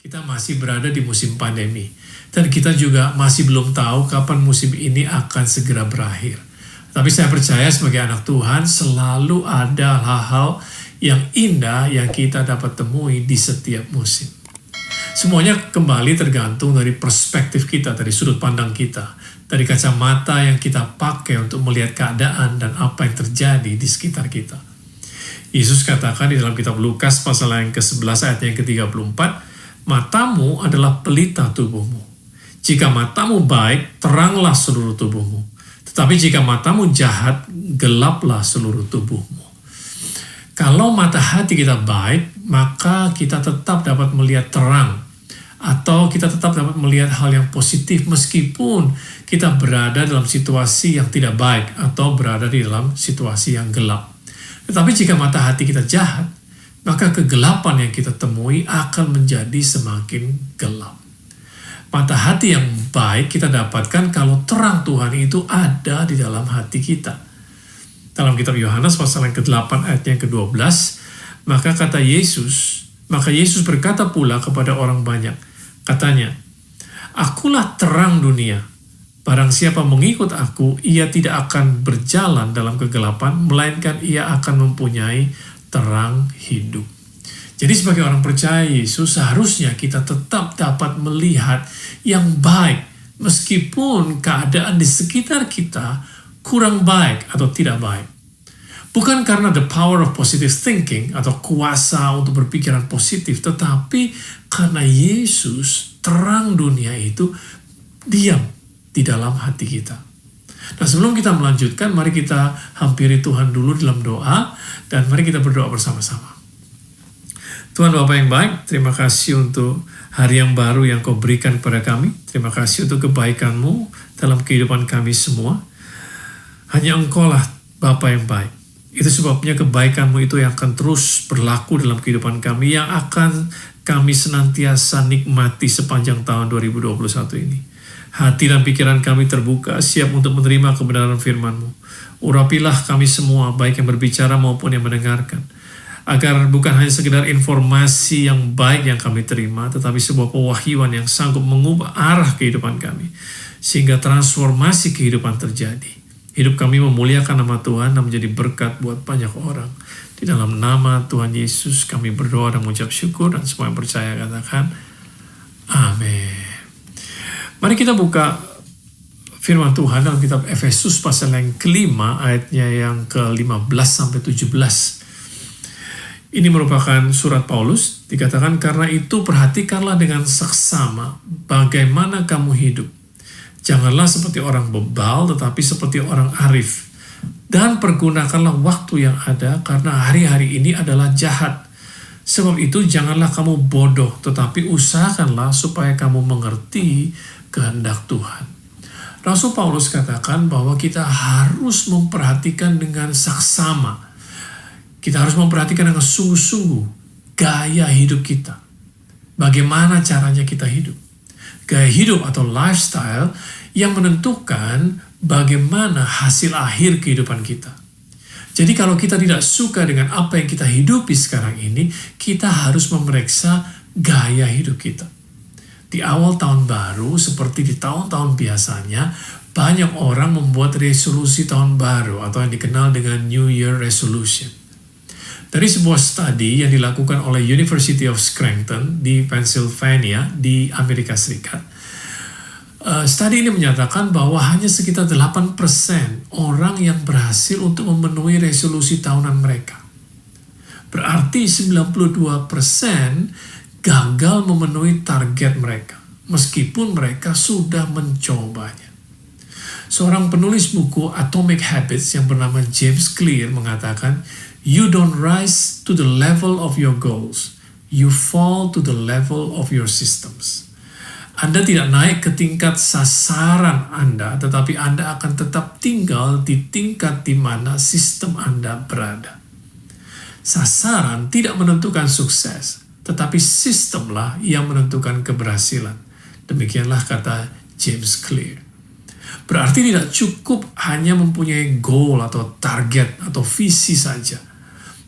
Kita masih berada di musim pandemi, dan kita juga masih belum tahu kapan musim ini akan segera berakhir. Tapi saya percaya sebagai anak Tuhan selalu ada hal-hal yang indah yang kita dapat temui di setiap musim. Semuanya kembali tergantung dari perspektif kita, dari sudut pandang kita, dari kacamata yang kita pakai untuk melihat keadaan dan apa yang terjadi di sekitar kita. Yesus katakan di dalam kitab Lukas pasal yang ke-11 ayat yang ke-34, matamu adalah pelita tubuhmu. Jika matamu baik, teranglah seluruh tubuhmu. Tetapi jika matamu jahat, gelaplah seluruh tubuhmu. Kalau mata hati kita baik, maka kita tetap dapat melihat terang. Atau kita tetap dapat melihat hal yang positif meskipun kita berada dalam situasi yang tidak baik atau berada di dalam situasi yang gelap. Tetapi jika mata hati kita jahat, maka kegelapan yang kita temui akan menjadi semakin gelap. Mata hati yang baik kita dapatkan kalau terang Tuhan itu ada di dalam hati kita. Dalam kitab Yohanes pasal yang ke-8 ayat yang ke-12, maka Yesus berkata pula kepada orang banyak, katanya, "Akulah terang dunia. Barang siapa mengikut aku, ia tidak akan berjalan dalam kegelapan, melainkan ia akan mempunyai terang hidup." Jadi sebagai orang percaya Yesus, seharusnya kita tetap dapat melihat yang baik, meskipun keadaan di sekitar kita kurang baik atau tidak baik. Bukan karena the power of positive thinking atau kuasa untuk berpikiran positif, tetapi karena Yesus, terang dunia itu, diam di dalam hati kita. Nah, sebelum kita melanjutkan, mari kita hampiri Tuhan dulu dalam doa, dan mari kita berdoa bersama-sama. Tuhan Bapa yang baik, terima kasih untuk hari yang baru yang Kau berikan kepada kami. Terima kasih untuk kebaikan-Mu dalam kehidupan kami semua. Hanya Engkau lah Bapa yang baik. Itu sebabnya kebaikan-Mu itu yang akan terus berlaku dalam kehidupan kami, yang akan kami senantiasa nikmati sepanjang tahun 2021 ini. Hati dan pikiran kami terbuka, siap untuk menerima kebenaran firman-Mu. Urapilah kami semua, baik yang berbicara maupun yang mendengarkan, agar bukan hanya sekedar informasi yang baik yang kami terima, tetapi sebuah pewahyuan yang sanggup mengubah arah kehidupan kami, sehingga transformasi kehidupan terjadi. Hidup kami memuliakan nama Tuhan dan menjadi berkat buat banyak orang. Di dalam nama Tuhan Yesus kami berdoa dan mengucap syukur, dan semua yang percaya katakan amin. Mari kita buka firman Tuhan dalam kitab Efesus pasal yang ke-5 ayatnya yang ke-15 sampai 17. Ini merupakan surat Paulus, dikatakan, karena itu perhatikanlah dengan seksama bagaimana kamu hidup. Janganlah seperti orang bebal, tetapi seperti orang arif. Dan pergunakanlah waktu yang ada, karena hari-hari ini adalah jahat. Sebab itu janganlah kamu bodoh, tetapi usahakanlah supaya kamu mengerti kehendak Tuhan. Rasul Paulus katakan bahwa kita harus memperhatikan dengan saksama. Kita harus memperhatikan dengan sungguh-sungguh gaya hidup kita. Bagaimana caranya kita hidup. Gaya hidup atau lifestyle yang menentukan bagaimana hasil akhir kehidupan kita. Jadi kalau kita tidak suka dengan apa yang kita hidupi sekarang ini, kita harus memeriksa gaya hidup kita. Di awal tahun baru, seperti di tahun-tahun biasanya, banyak orang membuat resolusi tahun baru atau yang dikenal dengan New Year Resolution. Dari sebuah studi yang dilakukan oleh University of Scranton di Pennsylvania di Amerika Serikat, studi ini menyatakan bahwa hanya sekitar 8% orang yang berhasil untuk memenuhi resolusi tahunan mereka. Berarti 92% gagal memenuhi target mereka, meskipun mereka sudah mencobanya. Seorang penulis buku Atomic Habits yang bernama James Clear mengatakan, "You don't rise to the level of your goals, you fall to the level of your systems." Anda tidak naik ke tingkat sasaran Anda, tetapi Anda akan tetap tinggal di tingkat di mana sistem Anda berada. Sasaran tidak menentukan sukses, tetapi sistemlah yang menentukan keberhasilan. Demikianlah kata James Clear. Berarti tidak cukup hanya mempunyai goal atau target atau visi saja.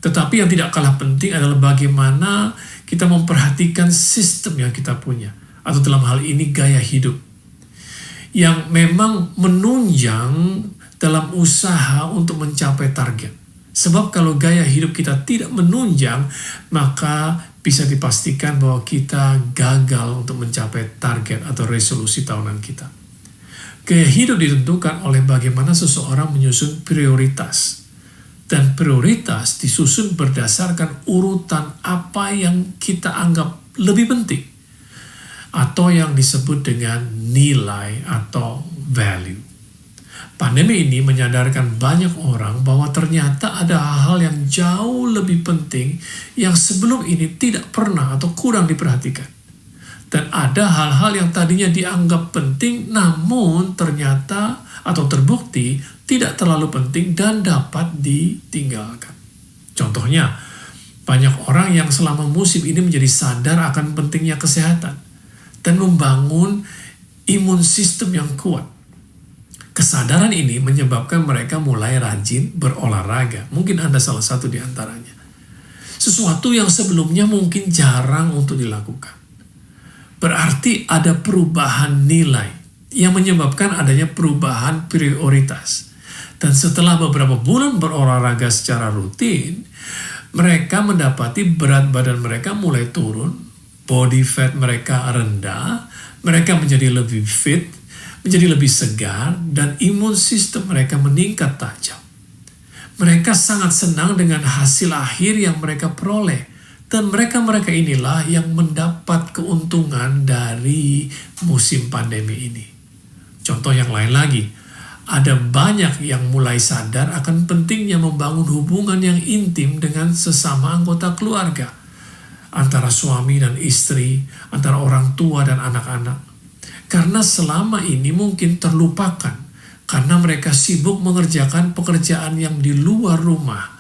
Tetapi yang tidak kalah penting adalah bagaimana Kita memperhatikan sistem yang kita punya, atau dalam hal ini gaya hidup, yang memang menunjang dalam usaha untuk mencapai target. Sebab kalau gaya hidup kita tidak menunjang, maka bisa dipastikan bahwa kita gagal untuk mencapai target atau resolusi tahunan kita. Gaya hidup ditentukan oleh bagaimana seseorang menyusun prioritas. Dan prioritas disusun berdasarkan urutan apa yang kita anggap lebih penting. Atau yang disebut dengan nilai atau value. Pandemi ini menyadarkan banyak orang bahwa ternyata ada hal-hal yang jauh lebih penting yang sebelum ini tidak pernah atau kurang diperhatikan. Dan ada hal-hal yang tadinya dianggap penting namun ternyata atau terbukti tidak terlalu penting dan dapat ditinggalkan. Contohnya, banyak orang yang selama musim ini menjadi sadar akan pentingnya kesehatan dan membangun imun sistem yang kuat. Kesadaran ini menyebabkan mereka mulai rajin berolahraga. Mungkin Anda salah satu di antaranya. Sesuatu yang sebelumnya mungkin jarang untuk dilakukan. Berarti ada perubahan nilai yang menyebabkan adanya perubahan prioritas. Dan setelah beberapa bulan berolahraga secara rutin, mereka mendapati berat badan mereka mulai turun, body fat mereka rendah, mereka menjadi lebih fit, menjadi lebih segar, dan imun sistem mereka meningkat tajam. Mereka sangat senang dengan hasil akhir yang mereka peroleh. Dan mereka-mereka inilah yang mendapat keuntungan dari musim pandemi ini. Contoh yang lain lagi, ada banyak yang mulai sadar akan pentingnya membangun hubungan yang intim dengan sesama anggota keluarga. Antara suami dan istri, antara orang tua dan anak-anak. Karena selama ini mungkin terlupakan, karena mereka sibuk mengerjakan pekerjaan yang di luar rumah.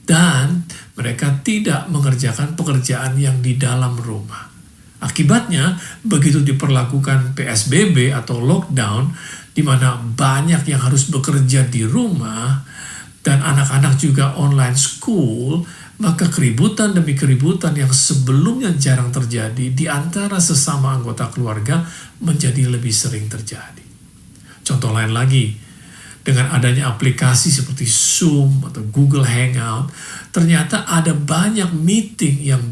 Dan mereka tidak mengerjakan pekerjaan yang di dalam rumah. Akibatnya, begitu diperlakukan PSBB atau lockdown, di mana banyak yang harus bekerja di rumah, dan anak-anak juga online school, maka keributan demi keributan yang sebelumnya jarang terjadi di antara sesama anggota keluarga menjadi lebih sering terjadi. Contoh lain lagi, dengan adanya aplikasi seperti Zoom atau Google Hangout, ternyata ada banyak meeting yang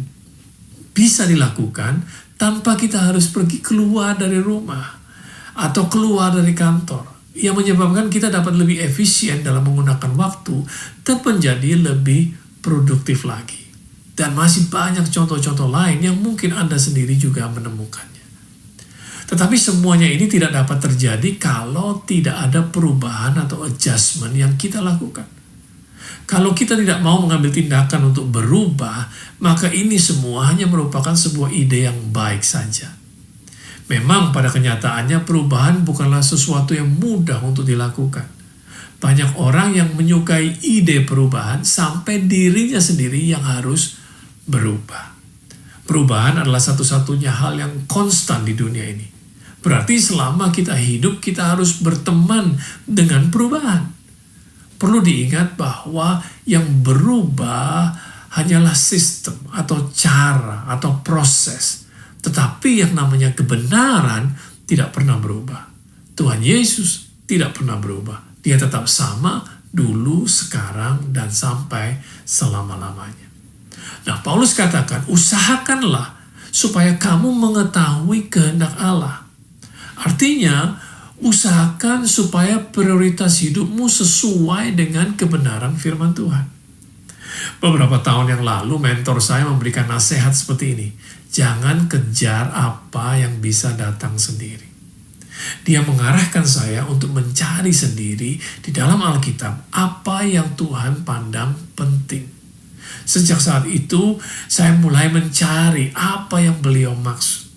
bisa dilakukan tanpa kita harus pergi keluar dari rumah atau keluar dari kantor, yang menyebabkan kita dapat lebih efisien dalam menggunakan waktu dan menjadi lebih produktif lagi. Dan masih banyak contoh-contoh lain yang mungkin Anda sendiri juga menemukannya. Tetapi semuanya ini tidak dapat terjadi kalau tidak ada perubahan atau adjustment yang kita lakukan. Kalau kita tidak mau mengambil tindakan untuk berubah, maka ini semua hanya merupakan sebuah ide yang baik saja. Memang pada kenyataannya perubahan bukanlah sesuatu yang mudah untuk dilakukan. Banyak orang yang menyukai ide perubahan sampai dirinya sendiri yang harus berubah. Perubahan adalah satu-satunya hal yang konstan di dunia ini. Berarti selama kita hidup, kita harus berteman dengan perubahan. Perlu diingat bahwa yang berubah hanyalah sistem atau cara atau proses. Tetapi yang namanya kebenaran tidak pernah berubah. Tuhan Yesus tidak pernah berubah. Dia tetap sama dulu, sekarang, dan sampai selama-lamanya. Nah, Paulus katakan, usahakanlah supaya kamu mengetahui kehendak Allah. Artinya, usahakan supaya prioritas hidupmu sesuai dengan kebenaran firman Tuhan. Beberapa tahun yang lalu, mentor saya memberikan nasihat seperti ini. Jangan kejar apa yang bisa datang sendiri. Dia mengarahkan saya untuk mencari sendiri di dalam Alkitab apa yang Tuhan pandang penting. Sejak saat itu, saya mulai mencari apa yang beliau maksud.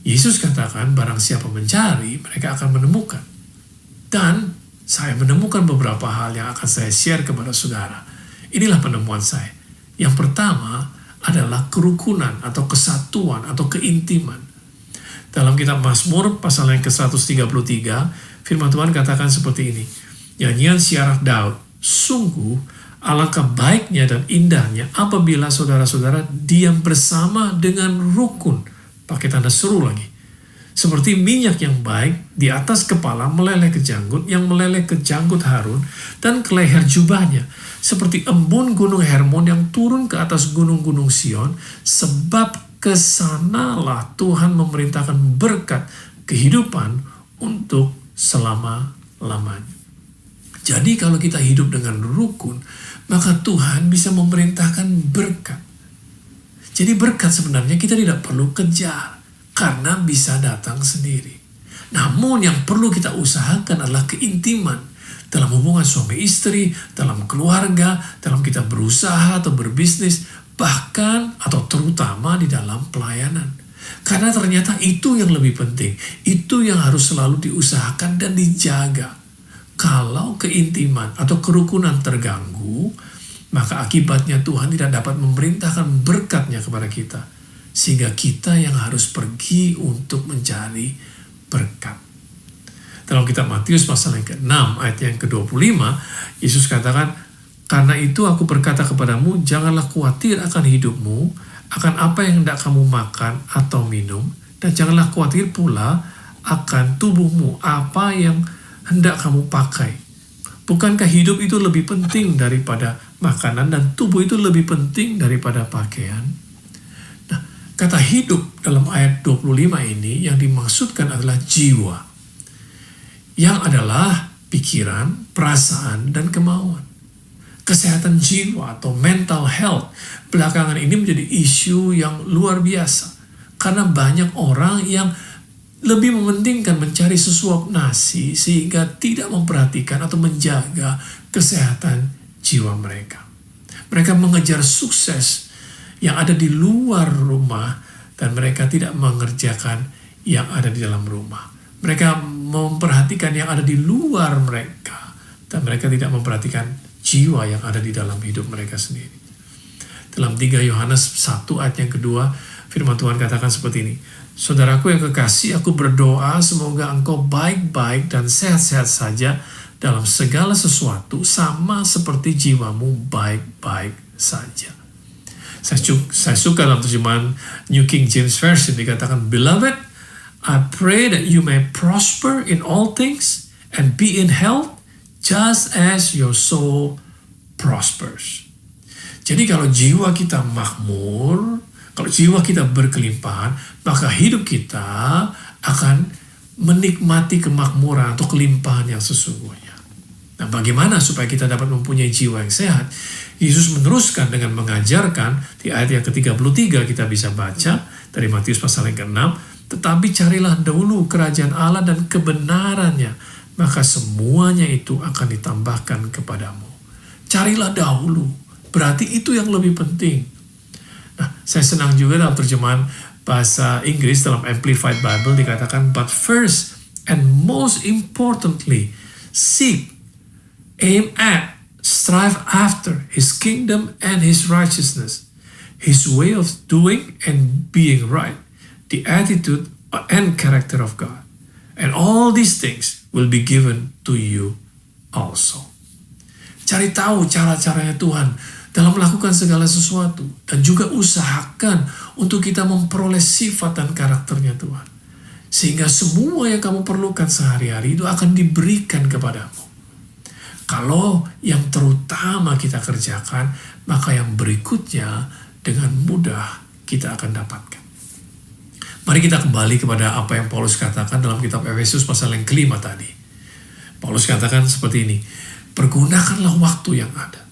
Yesus katakan, barang siapa mencari, mereka akan menemukan. Dan saya menemukan beberapa hal yang akan saya share kepada saudara. Inilah penemuan saya. Yang pertama adalah kerukunan atau kesatuan atau keintiman. Dalam kitab Mazmur pasal yang ke-133, firman Tuhan katakan seperti ini. Nyanyian Syiar Daud, sungguh Alangkah baiknya dan indahnya apabila saudara-saudara diam bersama dengan rukun. Pakai tanda seru lagi. Seperti minyak yang baik di atas kepala meleleh ke janggut, yang meleleh ke janggut Harun dan ke leher jubahnya. Seperti embun gunung Hermon yang turun ke atas gunung-gunung Sion, sebab kesanalah Tuhan memerintahkan berkat kehidupan untuk selama-lamanya. Jadi kalau kita hidup dengan rukun, maka Tuhan bisa memerintahkan berkat. Jadi berkat sebenarnya kita tidak perlu kejar, karena bisa datang sendiri. Namun yang perlu kita usahakan adalah keintiman dalam hubungan suami istri, dalam keluarga, dalam kita berusaha atau berbisnis, bahkan atau terutama di dalam pelayanan. Karena ternyata itu yang lebih penting, itu yang harus selalu diusahakan dan dijaga. Kalau keintiman atau kerukunan terganggu, maka akibatnya Tuhan tidak dapat memerintahkan berkatnya kepada kita. Sehingga kita yang harus pergi untuk mencari berkat. Dalam kitab Matius pasal yang ke-6 ayat yang ke-25, Yesus katakan, "Karena itu aku berkata kepadamu, janganlah khawatir akan hidupmu, akan apa yang hendak kamu makan atau minum, dan janganlah khawatir pula akan tubuhmu, apa yang hendak kamu pakai. Bukankah hidup itu lebih penting daripada makanan dan tubuh itu lebih penting daripada pakaian?" Nah, kata hidup dalam ayat 25 ini yang dimaksudkan adalah jiwa, yang adalah pikiran, perasaan, dan kemauan. Kesehatan jiwa atau mental health belakangan ini menjadi isu yang luar biasa, karena banyak orang yang lebih mementingkan mencari sesuap nasi sehingga tidak memperhatikan atau menjaga kesehatan jiwa mereka. Mereka mengejar sukses yang ada di luar rumah dan mereka tidak mengerjakan yang ada di dalam rumah. Mereka memperhatikan yang ada di luar mereka dan mereka tidak memperhatikan jiwa yang ada di dalam hidup mereka sendiri. Dalam 3 Yohanes 1 ayat yang kedua, firman Tuhan katakan seperti ini, "Saudaraku yang kekasih, aku berdoa semoga engkau baik-baik dan sehat-sehat saja dalam segala sesuatu, sama seperti jiwamu baik-baik saja." Saya suka dalam terjemahan New King James Version dikatakan, "Beloved, I pray that you may prosper in all things and be in health just as your soul prospers." Jadi kalau jiwa kita makmur, kalau jiwa kita berkelimpahan, maka hidup kita akan menikmati kemakmuran atau kelimpahan yang sesungguhnya. Nah, bagaimana supaya kita dapat mempunyai jiwa yang sehat? Yesus meneruskan dengan mengajarkan, di ayat yang ke-33 kita bisa baca dari Matius pasal yang ke-6, "Tetapi carilah dahulu kerajaan Allah dan kebenarannya, maka semuanya itu akan ditambahkan kepadamu." Carilah dahulu, berarti itu yang lebih penting. Nah, saya senang juga dalam terjemahan bahasa Inggris dalam Amplified Bible dikatakan, "But first and most importantly, seek, aim at, strive after His kingdom and His righteousness, His way of doing and being right, the attitude and character of God. And all these things will be given to you also." Cari tahu cara-caranya Tuhan dalam melakukan segala sesuatu, dan juga usahakan untuk kita memperoleh sifat dan karakternya Tuhan, sehingga semua yang kamu perlukan sehari-hari itu akan diberikan kepadamu. Kalau yang terutama kita kerjakan, maka yang berikutnya dengan mudah kita akan dapatkan. Mari kita kembali kepada apa yang Paulus katakan dalam kitab Efesus pasal yang ke-5 tadi. Paulus katakan seperti ini, "Pergunakanlah waktu yang ada."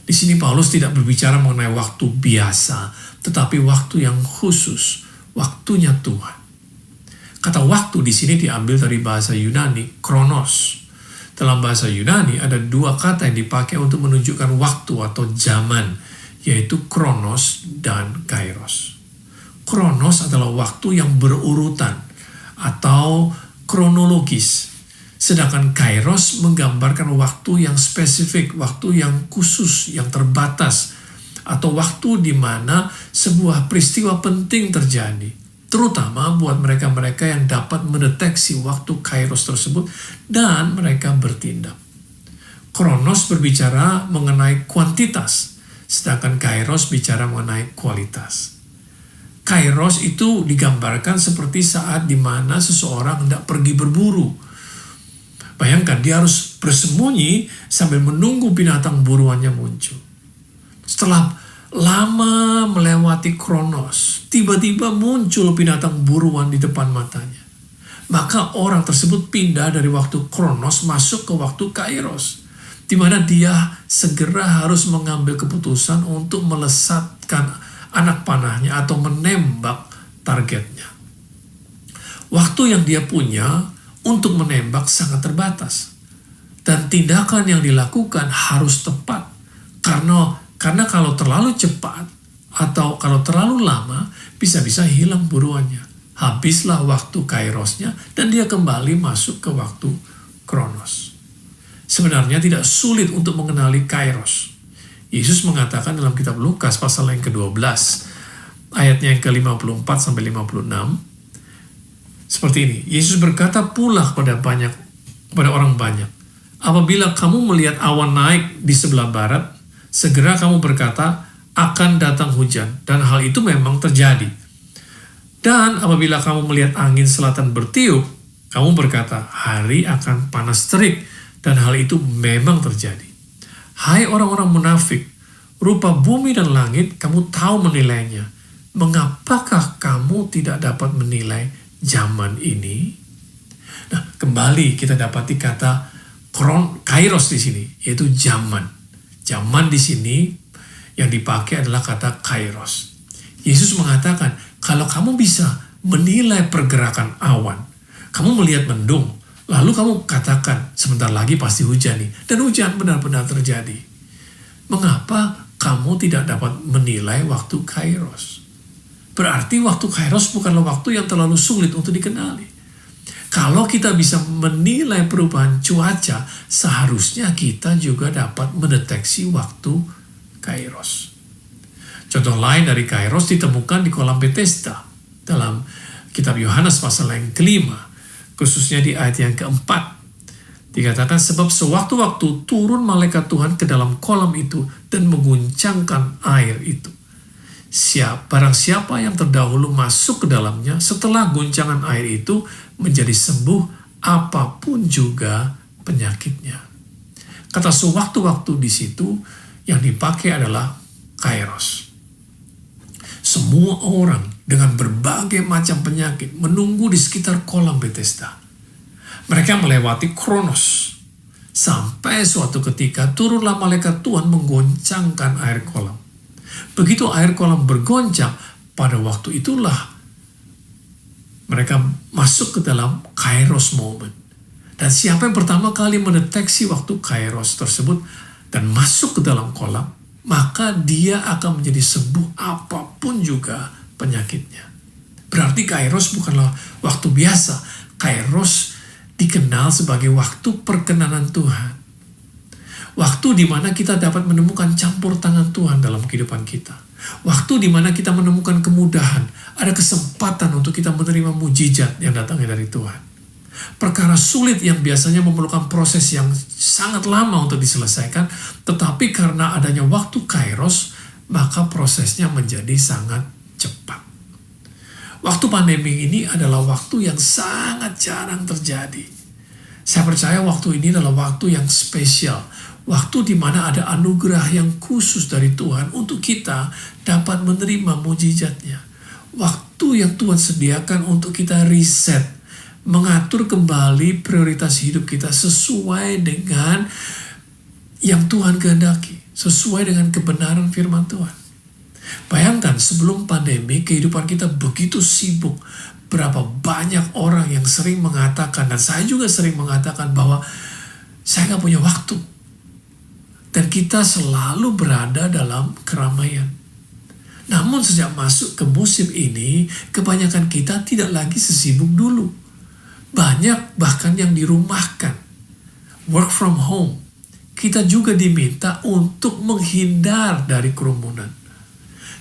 Di sini Paulus tidak berbicara mengenai waktu biasa, tetapi waktu yang khusus, waktunya Tuhan. Kata waktu di sini diambil dari bahasa Yunani, kronos. Dalam bahasa Yunani ada 2 kata yang dipakai untuk menunjukkan waktu atau zaman, yaitu kronos dan kairos. Kronos adalah waktu yang berurutan atau kronologis. Sedangkan kairos menggambarkan waktu yang spesifik, waktu yang khusus, yang terbatas, atau waktu di mana sebuah peristiwa penting terjadi, terutama buat mereka-mereka yang dapat mendeteksi waktu kairos tersebut dan mereka bertindak. Kronos berbicara mengenai kuantitas, sedangkan kairos bicara mengenai kualitas. Kairos itu digambarkan seperti saat di mana seseorang hendak pergi berburu. Bayangkan, dia harus bersembunyi sambil menunggu binatang buruannya muncul. Setelah lama melewati Kronos, tiba-tiba muncul binatang buruan di depan matanya. Maka orang tersebut pindah dari waktu Kronos masuk ke waktu Kairos, di mana dia segera harus mengambil keputusan untuk melesatkan anak panahnya atau menembak targetnya. Waktu yang dia punya untuk menembak sangat terbatas. Dan tindakan yang dilakukan harus tepat. Karena kalau terlalu cepat atau kalau terlalu lama, bisa-bisa hilang buruannya. Habislah waktu kairosnya dan dia kembali masuk ke waktu kronos. Sebenarnya tidak sulit untuk mengenali kairos. Yesus mengatakan dalam kitab Lukas pasal yang ke-12, ayatnya yang ke-54 sampai 56, seperti ini. Yesus berkata pula kepada orang banyak, apabila kamu melihat awan naik di sebelah barat, segera kamu berkata, akan datang hujan, dan hal itu memang terjadi. Dan apabila kamu melihat angin selatan bertiup, kamu berkata, hari akan panas terik, dan hal itu memang terjadi. Hai orang-orang munafik, rupa bumi dan langit kamu tahu menilainya. Mengapakah kamu tidak dapat menilai zaman ini? Nah, kembali kita dapati kata kairos di sini, yaitu zaman. Zaman di sini yang dipakai adalah kata kairos. Yesus mengatakan, kalau kamu bisa menilai pergerakan awan, kamu melihat mendung, lalu kamu katakan, sebentar lagi pasti hujan nih. Dan hujan benar-benar terjadi. Mengapa kamu tidak dapat menilai waktu kairos? Berarti waktu kairos bukanlah waktu yang terlalu sulit untuk dikenali. Kalau kita bisa menilai perubahan cuaca, seharusnya kita juga dapat mendeteksi waktu kairos. Contoh lain dari kairos ditemukan di kolam Bethesda dalam kitab Yohanes pasal yang ke-5. Khususnya di ayat yang ke-4. Dikatakan, sebab sewaktu-waktu turun malaikat Tuhan ke dalam kolam itu dan mengguncangkan air itu. Barang siapa yang terdahulu masuk ke dalamnya, setelah guncangan air itu menjadi sembuh apapun juga penyakitnya. Kata sewaktu-waktu di situ yang dipakai adalah kairos. Semua orang dengan berbagai macam penyakit menunggu di sekitar kolam Bethesda. Mereka melewati Kronos. Sampai suatu ketika turunlah malaikat Tuhan menggoncangkan air kolam. Begitu air kolam bergoncang, pada waktu itulah mereka masuk ke dalam kairos moment. Dan siapa yang pertama kali mendeteksi waktu kairos tersebut dan masuk ke dalam kolam, maka dia akan menjadi sembuh apapun juga penyakitnya. Berarti kairos bukanlah waktu biasa. Kairos dikenal sebagai waktu perkenanan Tuhan. Waktu di mana kita dapat menemukan campur tangan Tuhan dalam kehidupan kita. Waktu di mana kita menemukan kemudahan. Ada kesempatan untuk kita menerima mujizat yang datangnya dari Tuhan. Perkara sulit yang biasanya memerlukan proses yang sangat lama untuk diselesaikan, tetapi karena adanya waktu kairos, maka prosesnya menjadi sangat cepat. Waktu pandemi ini adalah waktu yang sangat jarang terjadi. Saya percaya waktu ini adalah waktu yang spesial. Waktu di mana ada anugerah yang khusus dari Tuhan untuk kita dapat menerima mujizatnya. Waktu yang Tuhan sediakan untuk kita reset, mengatur kembali prioritas hidup kita sesuai dengan yang Tuhan kehendaki, sesuai dengan kebenaran firman Tuhan. Bayangkan sebelum pandemi kehidupan kita begitu sibuk. Berapa banyak orang yang sering mengatakan, dan saya juga sering mengatakan bahwa saya gak punya waktu. Dan kita selalu berada dalam keramaian. Namun sejak masuk ke musim ini, kebanyakan kita tidak lagi sesibuk dulu. Banyak bahkan yang dirumahkan. Work from home. Kita juga diminta untuk menghindar dari kerumunan.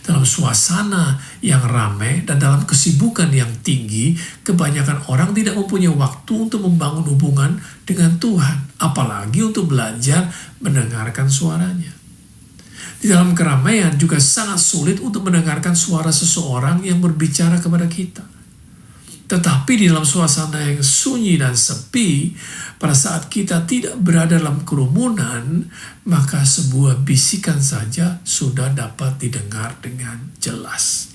Dalam suasana yang ramai dan dalam kesibukan yang tinggi, kebanyakan orang tidak mempunyai waktu untuk membangun hubungan dengan Tuhan, apalagi untuk belajar mendengarkan suaranya. Di dalam keramaian juga sangat sulit untuk mendengarkan suara seseorang yang berbicara kepada kita. Tetapi di dalam suasana yang sunyi dan sepi, pada saat kita tidak berada dalam kerumunan, maka sebuah bisikan saja sudah dapat didengar dengan jelas.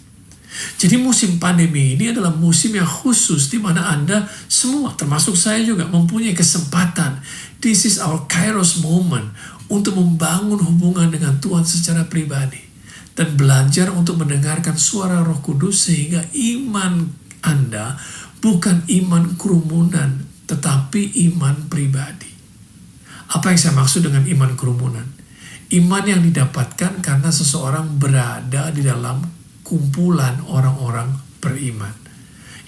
Jadi musim pandemi ini adalah musim yang khusus di mana Anda semua, termasuk saya juga, mempunyai kesempatan. This is our Kairos moment untuk membangun hubungan dengan Tuhan secara pribadi dan belajar untuk mendengarkan suara Roh Kudus sehingga iman Anda bukan iman kerumunan, tetapi iman pribadi. Apa yang saya maksud dengan iman kerumunan? Iman yang didapatkan karena seseorang berada di dalam kumpulan orang-orang beriman.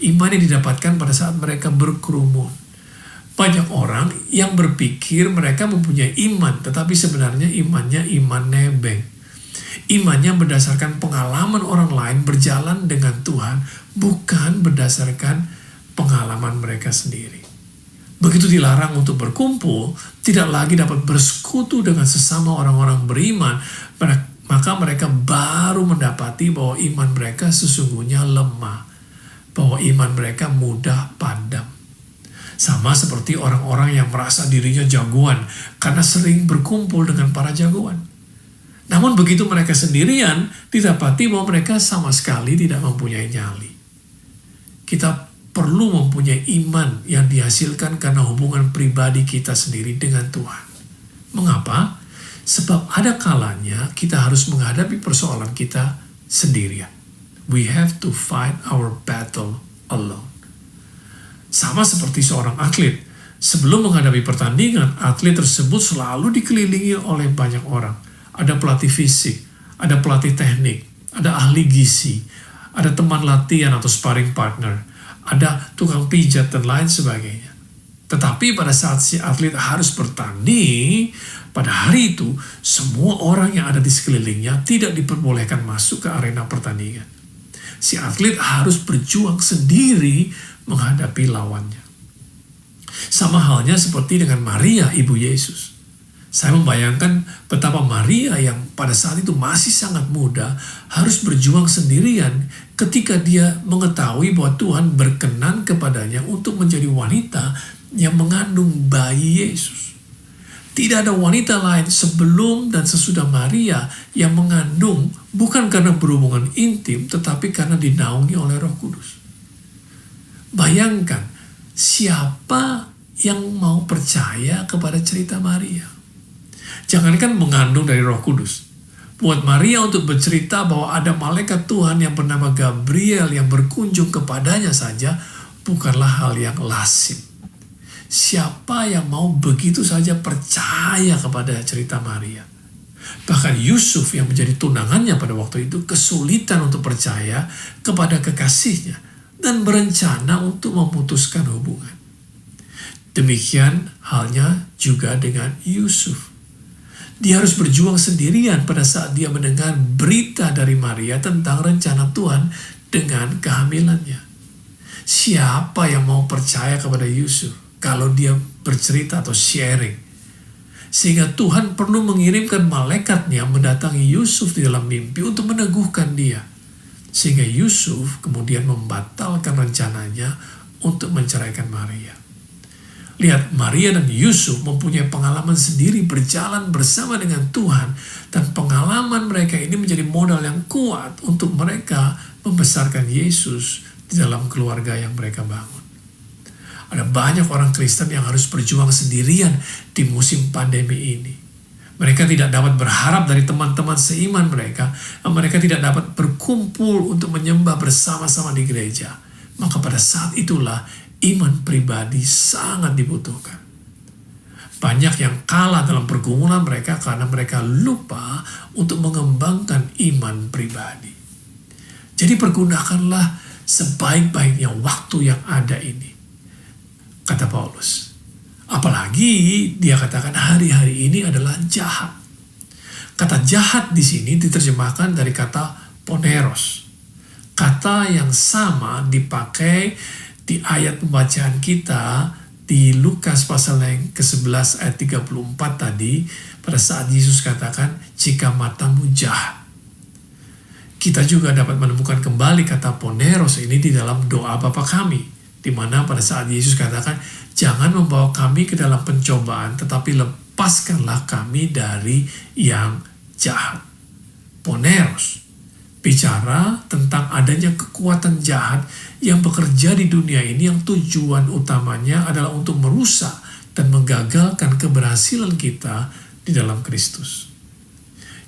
Iman yang didapatkan pada saat mereka berkerumun. Banyak orang yang berpikir mereka mempunyai iman, tetapi sebenarnya imannya iman nebeng. Imannya berdasarkan pengalaman orang lain berjalan dengan Tuhan, bukan berdasarkan pengalaman mereka sendiri. Begitu dilarang untuk berkumpul, tidak lagi dapat bersekutu dengan sesama orang-orang beriman, maka mereka baru mendapati bahwa iman mereka sesungguhnya lemah, bahwa iman mereka mudah padam. Sama seperti orang-orang yang merasa dirinya jagoan karena sering berkumpul dengan para jagoan. Namun begitu mereka sendirian, didapati bahwa mereka sama sekali tidak mempunyai nyali. Kita perlu mempunyai iman yang dihasilkan karena hubungan pribadi kita sendiri dengan Tuhan. Mengapa? Sebab ada kalanya kita harus menghadapi persoalan kita sendirian. We have to fight our battle alone. Sama seperti seorang atlet. Sebelum menghadapi pertandingan, atlet tersebut selalu dikelilingi oleh banyak orang. Ada pelatih fisik, ada pelatih teknik, ada ahli gizi, ada teman latihan atau sparring partner, ada tukang pijat dan lain sebagainya. Tetapi pada saat si atlet harus bertanding, pada hari itu semua orang yang ada di sekelilingnya tidak diperbolehkan masuk ke arena pertandingan. Si atlet harus berjuang sendiri menghadapi lawannya. Sama halnya seperti dengan Maria, ibu Yesus. Saya membayangkan betapa Maria yang pada saat itu masih sangat muda harus berjuang sendirian ketika dia mengetahui bahwa Tuhan berkenan kepadanya untuk menjadi wanita yang mengandung bayi Yesus. Tidak ada wanita lain sebelum dan sesudah Maria yang mengandung bukan karena berhubungan intim tetapi karena dinaungi oleh Roh Kudus. Bayangkan siapa yang mau percaya kepada cerita Maria. Jangankan mengandung dari Roh Kudus. Buat Maria untuk bercerita bahwa ada malaikat Tuhan yang bernama Gabriel yang berkunjung kepadanya saja bukanlah hal yang lazim. Siapa yang mau begitu saja percaya kepada cerita Maria? Bahkan Yusuf yang menjadi tunangannya pada waktu itu kesulitan untuk percaya kepada kekasihnya dan berencana untuk memutuskan hubungan. Demikian halnya juga dengan Yusuf. Dia harus berjuang sendirian pada saat dia mendengar berita dari Maria tentang rencana Tuhan dengan kehamilannya. Siapa yang mau percaya kepada Yusuf kalau dia bercerita atau sharing? Sehingga Tuhan perlu mengirimkan malaikatnya mendatangi Yusuf di dalam mimpi untuk meneguhkan dia. Sehingga Yusuf kemudian membatalkan rencananya untuk menceraikan Maria. Lihat, Maria dan Yusuf mempunyai pengalaman sendiri berjalan bersama dengan Tuhan. Dan pengalaman mereka ini menjadi modal yang kuat untuk mereka membesarkan Yesus di dalam keluarga yang mereka bangun. Ada banyak orang Kristen yang harus berjuang sendirian di musim pandemi ini. Mereka tidak dapat berharap dari teman-teman seiman mereka. Mereka tidak dapat berkumpul untuk menyembah bersama-sama di gereja. Maka pada saat itulah iman pribadi sangat dibutuhkan. Banyak yang kalah dalam pergumulan mereka karena mereka lupa untuk mengembangkan iman pribadi. Jadi pergunakanlah sebaik-baiknya waktu yang ada ini, kata Paulus. Apalagi dia katakan hari-hari ini adalah jahat. Kata jahat di sini diterjemahkan dari kata poneros. Kata yang sama dipakai di ayat pembacaan kita di Lukas pasal yang ke-11 ayat 34 tadi, pada saat Yesus katakan, jika matamu jahat. Kita juga dapat menemukan kembali kata poneros ini di dalam doa Bapa kami, di mana pada saat Yesus katakan, jangan membawa kami ke dalam pencobaan, tetapi lepaskanlah kami dari yang jahat. Poneros bicara tentang adanya kekuatan jahat yang bekerja di dunia ini, yang tujuan utamanya adalah untuk merusak dan menggagalkan keberhasilan kita di dalam Kristus.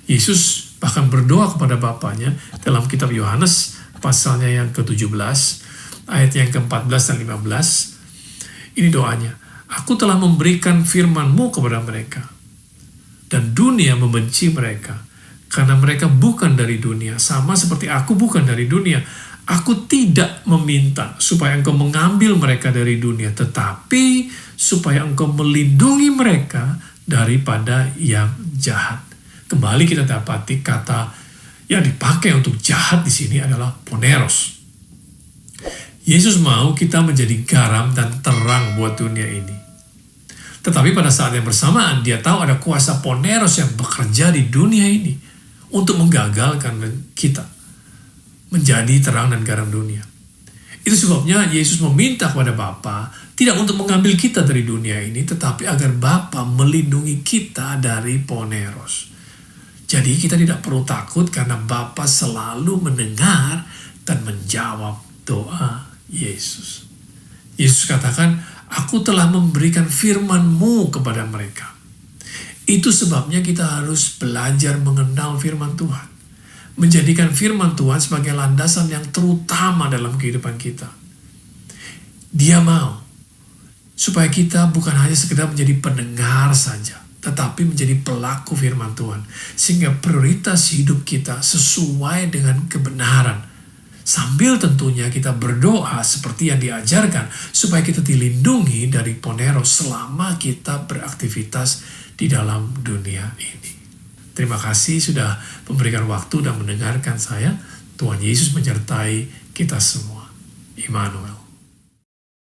Yesus bahkan berdoa kepada Bapanya dalam kitab Yohanes pasalnya yang ke-17 ayat yang ke-14 dan 15. Ini doanya, aku telah memberikan firman-Mu kepada mereka, dan dunia membenci mereka, karena mereka bukan dari dunia, sama seperti aku bukan dari dunia. Aku tidak meminta supaya engkau mengambil mereka dari dunia, tetapi supaya engkau melindungi mereka daripada yang jahat. Kembali kita dapati kata yang dipakai untuk jahat di sini adalah poneros. Yesus mau kita menjadi garam dan terang buat dunia ini. Tetapi pada saat yang bersamaan, dia tahu ada kuasa poneros yang bekerja di dunia ini untuk menggagalkan kita menjadi terang dan garam dunia. Itu sebabnya Yesus meminta kepada Bapa tidak untuk mengambil kita dari dunia ini, tetapi agar Bapa melindungi kita dari poneros. Jadi kita tidak perlu takut karena Bapa selalu mendengar dan menjawab doa Yesus. Yesus katakan, aku telah memberikan firman-Mu kepada mereka. Itu sebabnya kita harus belajar mengenal firman Tuhan. Menjadikan firman Tuhan sebagai landasan yang terutama dalam kehidupan kita. Dia mau supaya kita bukan hanya sekedar menjadi pendengar saja, tetapi menjadi pelaku firman Tuhan. Sehingga prioritas hidup kita sesuai dengan kebenaran. Sambil tentunya kita berdoa seperti yang diajarkan, supaya kita dilindungi dari poneros selama kita beraktivitas di dalam dunia ini. Terima kasih sudah memberikan waktu dan mendengarkan saya. Tuhan Yesus menyertai kita semua. Immanuel.